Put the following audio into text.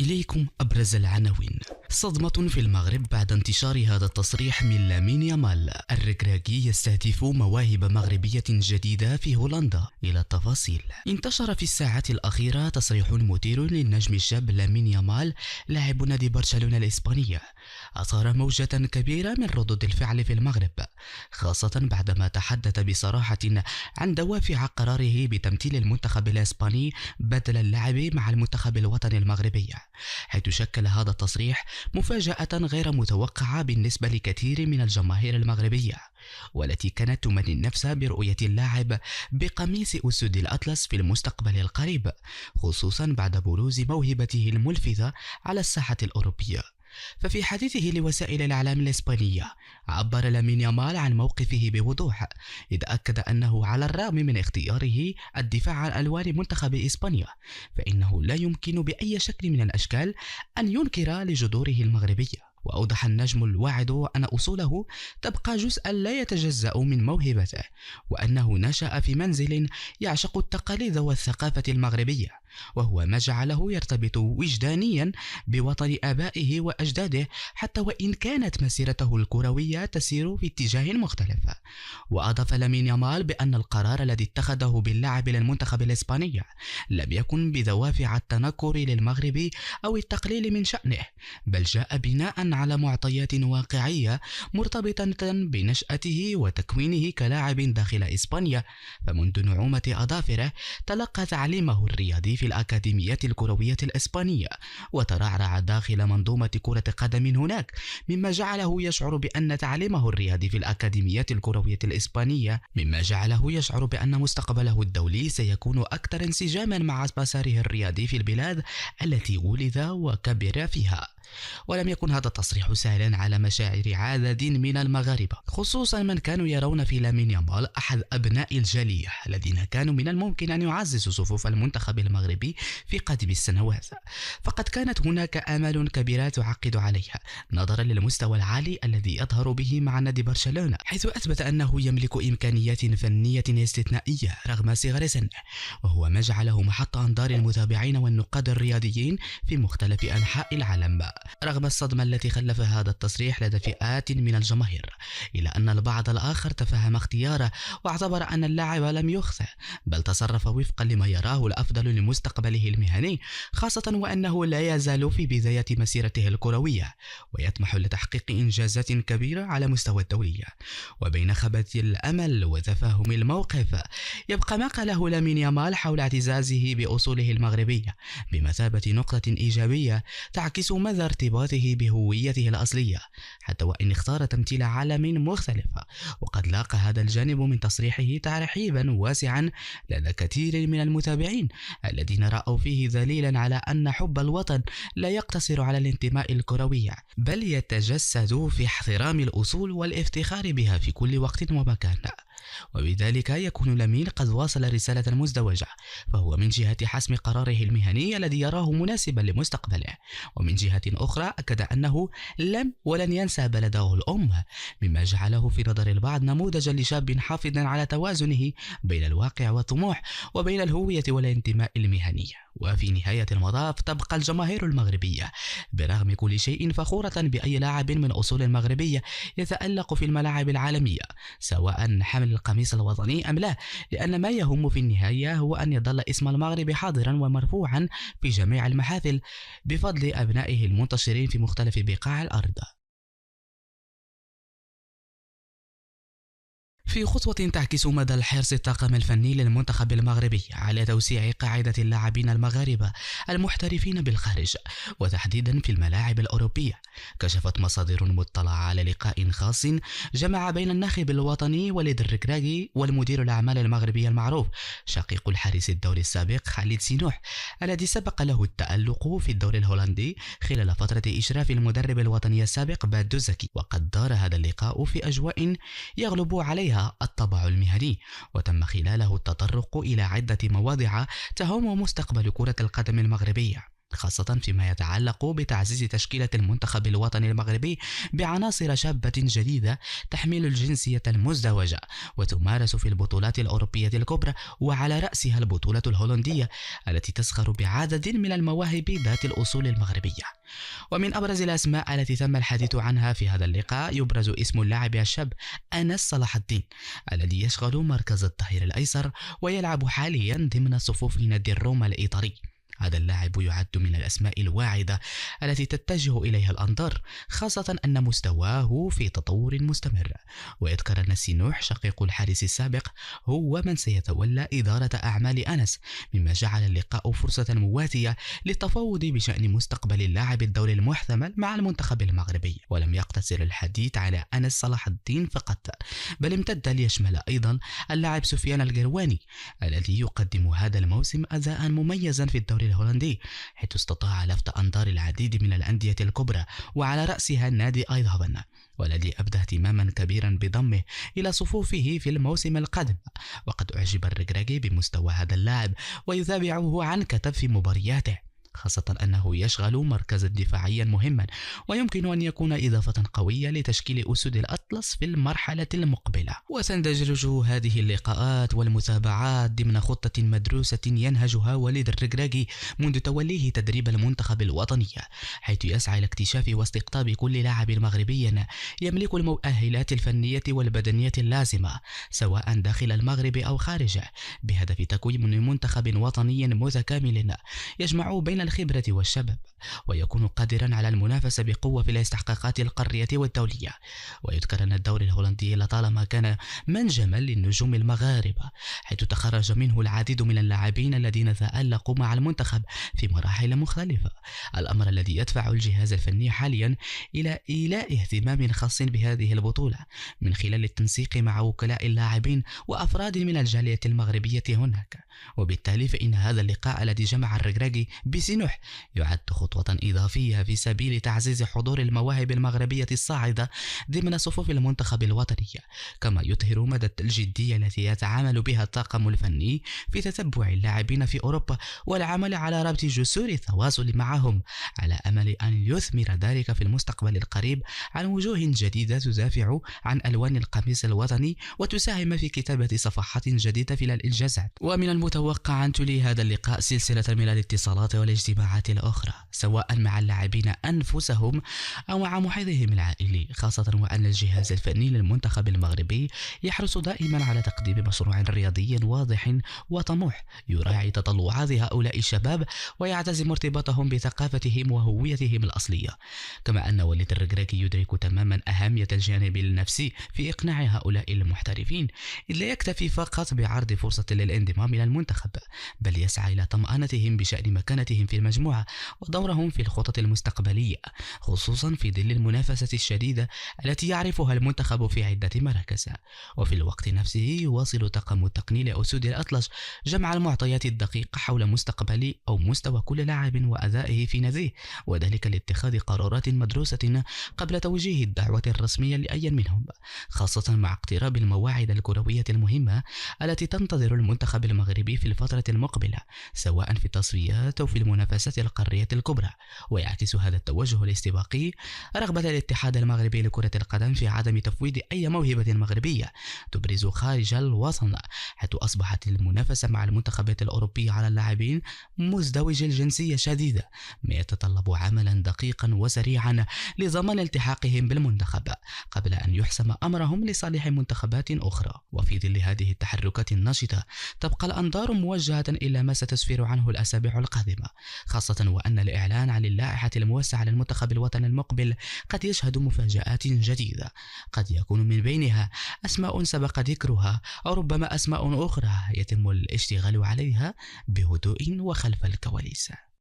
إليكم أبرز العناوين. صدمة في المغرب بعد انتشار هذا التصريح من لامين يامال. الركراكي يستهدف مواهب مغربية جديدة في هولندا. إلى التفاصيل. انتشر في الساعات الأخيرة تصريح مثير للنجم الشاب لامين يامال لاعب نادي برشلونة الإسبانية، أثار موجة كبيرة من ردود الفعل في المغرب، خاصة بعدما تحدث بصراحة عن دوافع قراره بتمثيل المنتخب الإسباني بدل اللعب مع المنتخب الوطني المغربي، حيث شكل هذا التصريح مفاجأة غير متوقعة بالنسبة لكثير من الجماهير المغربية، والتي كانت تمني النفس برؤية اللاعب بقميص أسود الأطلس في المستقبل القريب، خصوصا بعد بروز موهبته الملفتة على الساحة الأوروبية. ففي حديثه لوسائل الإعلام الإسبانية، عبر لامين يامال عن موقفه بوضوح، إذ أكد أنه على الرغم من اختياره الدفاع عن ألوان منتخب إسبانيا، فإنه لا يمكن بأي شكل من الأشكال أن ينكر لجذوره المغربية. وأوضح النجم الواعد أن أصوله تبقى جزءا لا يتجزأ من موهبته، وأنه نشأ في منزل يعشق التقاليد والثقافة المغربية، وهو ما جعله يرتبط وجدانيا بوطن آبائه وأجداده، حتى وإن كانت مسيرته الكروية تسير في اتجاه مختلف. وأضاف لامين يامال بأن القرار الذي اتخذه باللعب للمنتخب الإسباني لم يكن بدوافع التنكر للمغرب أو التقليل من شأنه، بل جاء بناء على معطيات واقعية مرتبطة بنشأته وتكوينه كلاعب داخل إسبانيا. فمنذ نعومة أظافره تلقى تعليمه الرياضي في الأكاديميات الكروية الإسبانية، وترعرع داخل منظومة كرة قدم هناك، مما جعله يشعر بأن تعليمه الرياضي في الأكاديميات الكروية الإسبانية يشعر بأن مستقبله الدولي سيكون أكثر انسجاما مع مساره الرياضي في البلاد التي ولد وكبر فيها. ولم يكن هذا التصريح سهلا على مشاعر عدد من المغاربة، خصوصا من كانوا يرون في لامين يامال أحد أبناء الجالية الذين كانوا من الممكن أن يعززوا صفوف المنتخب المغربي في قادم السنوات، فقد كانت هناك آمال كبيرة تعقد عليها نظرا للمستوى العالي الذي يظهر به مع نادي برشلونة، حيث أثبت أنه يملك إمكانيات فنية استثنائية رغم صغر سنه، وهو ما جعله محط أنظار المتابعين والنقاد الرياضيين في مختلف أنحاء العالم، رغم الصدمة التي خلف هذا التصريح لدى فئات من الجماهير، إلى أن البعض الآخر تفهم اختياره واعتبر أن اللاعب لم يخطئ، بل تصرف وفقا لما يراه الأفضل لمستقبله المهني، خاصة وأنه لا يزال في بداية مسيرته الكروية ويطمح لتحقيق إنجازات كبيرة على مستوى الدولية. وبين خبث الأمل وتفاهم الموقف، يبقى ما قاله لامين يامال حول اعتزازه بأصوله المغربية بمثابة نقطة إيجابية تعكس مدى ارتباطه بهويته الأصلية، حتى وإن اختار تمثيل عالم مختلف. وقد لاقى هذا الجانب من تصريحه ترحيبا واسعا لدى كثير من المتابعين، الذين رأوا فيه دليلا على أن حب الوطن لا يقتصر على الانتماء الكروي، بل يتجسد في احترام الأصول والافتخار بها في كل وقت ومكان. وبذلك يكون لامين قد واصل رسالة مزدوجة، فهو من جهة حسم قراره المهني الذي يراه مناسبا لمستقبله، ومن جهة أخرى أكد أنه لم ولن ينسى بلده الأم، مما جعله في نظر البعض نموذجا لشاب حافظ على توازنه بين الواقع والطموح وبين الهوية والانتماء المهني. وفي نهاية المطاف تبقى الجماهير المغربية برغم كل شيء فخورة بأي لاعب من أصول المغربية يتألق في الملاعب العالمية، سواء حمل القميص الوطني أم لا، لأن ما يهم في النهاية هو أن يظل اسم المغرب حاضرا ومرفوعا في جميع المحافل بفضل أبنائه المنتشرين في مختلف بقاع الأرض. في خطوة تعكس مدى الحرص الطاقم الفني للمنتخب المغربي على توسيع قاعدة اللاعبين المغاربة المحترفين بالخارج وتحديدا في الملاعب الأوروبية، كشفت مصادر مطلعة على لقاء خاص جمع بين الناخب الوطني وليد الركراكي والمدير الأعمال المغربي المعروف شقيق الحارس الدولي السابق خالد سينوح، الذي سبق له التألق في الدوري الهولندي خلال فترة إشراف المدرب الوطني السابق باد دوزكي. وقد دار هذا اللقاء في أجواء يغلب عليها الطابع المهني، وتم خلاله التطرق إلى عدة مواضيع تهم مستقبل كرة القدم المغربية، خاصة فيما يتعلق بتعزيز تشكيلة المنتخب الوطني المغربي بعناصر شابة جديدة تحمل الجنسية المزدوجة وتمارس في البطولات الأوروبية الكبرى، وعلى رأسها البطولة الهولندية التي تزخر بعدد من المواهب ذات الأصول المغربية. ومن أبرز الأسماء التي تم الحديث عنها في هذا اللقاء يبرز اسم اللاعب الشاب أنس صلاح الدين الذي يشغل مركز الظهير الأيسر ويلعب حاليا ضمن صفوف نادي روما الإيطالي. هذا اللاعب يعد من الأسماء الواعدة التي تتجه إليها الأنظار، خاصة أن مستواه في تطور مستمر. ويذكر أنس نوح شقيق الحارس السابق هو من سيتولى إدارة أعمال أنس، مما جعل اللقاء فرصة مواتية للتفاوض بشأن مستقبل اللاعب الدولي المحتمل مع المنتخب المغربي. ولم يقتصر الحديث على أنس صلاح الدين فقط، بل امتد ليشمل أيضا اللاعب سفيان القرواني الذي يقدم هذا الموسم أداء مميزا في الدوري الهولندي، حيث استطاع لفت أنظار العديد من الأندية الكبرى وعلى رأسها النادي أيضافن، والذي أبدى اهتماما كبيرا بضمه إلى صفوفه في الموسم القادم. وقد أعجب الركراكي بمستوى هذا اللاعب ويتابعه عن كثب في مبارياته، خاصة أنه يشغل مركزا دفاعيا مهما ويمكن أن يكون إضافة قوية لتشكيل أسود الأطلس في المرحلة المقبلة. وتندرج هذه اللقاءات والمتابعات ضمن خطة مدروسة ينهجها وليد الركراكي منذ توليه تدريب المنتخب الوطني، حيث يسعى لاكتشاف واستقطاب كل لاعب مغربي يملك المؤهلات الفنية والبدنية اللازمة سواء داخل المغرب أو خارجه، بهدف تكوين منتخب وطني متكامل يجمع بين الخبرة والشباب ويكون قادرا على المنافسة بقوة في الاستحقاقات القارية والدولية. ويذكر أن الدوري الهولندي لطالما كان منجما للنجوم المغاربة، حيث تخرج منه العديد من اللاعبين الذين تألقوا مع المنتخب في مراحل مختلفة، الأمر الذي يدفع الجهاز الفني حاليا إلى إيلاء اهتمام خاص بهذه البطولة من خلال التنسيق مع وكلاء اللاعبين وأفراد من الجالية المغربية هناك. وبالتالي فإن هذا اللقاء الذي جمع الركراكي بسنوح يعد خطوة إضافية في سبيل تعزيز حضور المواهب المغربية الصاعدة ضمن صفوف المنتخب الوطني، كما يظهر مدى الجدية التي يتعامل بها الطاقم الفني في تتبع اللاعبين في أوروبا والعمل على ربط جسور التواصل معهم، على أمل أن يثمر ذلك في المستقبل القريب عن وجوه جديدة تدافع عن ألوان القميص الوطني وتساهم في كتابة صفحات جديدة في الإنجازات. ومن المتوقع أن تلي هذا اللقاء سلسلة من الاتصالات والاجتماعات الأخرى، سواء مع اللاعبين أنفسهم أو مع محيطهم العائلي، خاصة وأن الجهاز الفني للمنتخب المغربي يحرص دائما على تقديم مشروع رياضي واضح وطموح يراعي تطلعات هؤلاء الشباب ويعتزم ارتباطهم بثقافتهم وهويتهم الأصلية. كما أن وليد الركراكي يدرك تماما أهمية الجانب النفسي في إقناع هؤلاء المحترفين، إذ لا يكتفي فقط بعرض فرصة للانضمام إلى المنتخب، بل يسعى إلى طمأنتهم بشأن مكانتهم في المجموعة ودورهم في الخطط المستقبلية، خصوصا في ظل المنافسة الشديدة التي يعرفها المنتخب في عدة مراكز. وفي الوقت نفسه يواصل طاقم التقني لأسود الأطلس جمع المعطيات الدقيقة حول مستقبل أو مستوى كل لاعب وأدائه في ناديه، وذلك لاتخاذ قرارات مدروسة قبل توجيه الدعوة الرسمية لأي منهم، خاصة مع اقتراب المواعيد الكروية المهمة التي تنتظر المنتخب المغربي في الفترة المقبلة، سواء في التصفيات أو في المنافسات القارية الكبرى. ويعكس هذا التوجه الاستباقي رغبة الاتحاد المغربي لكرة القدم في عدم تفويض أي موهبة مغربية تبرز خارج الوطن، حيث أصبحت المنافسة مع المنتخبات الأوروبية على اللاعبين مزدوج الجنسية شديدة، ما يتطلب عملا دقيقا وسريعا لضمان التحاقهم بالمنتخب قبل أن يحسم أمرهم لصالح منتخبات أخرى. وفي ظل هذه التحركات النشطة تبقى الأنظار موجهة إلى ما ستسفر عنه الأسابيع القادمة، خاصة وأن الإعلان عن اللائحة الموسعة للمنتخب الوطني المقبل قد يشهد مفاجآت جديدة، قد يكون من بينها أسماء سبق ذكرها أو ربما أسماء أخرى يتم الاشتغال عليها بهدوء وخلف الكواليس.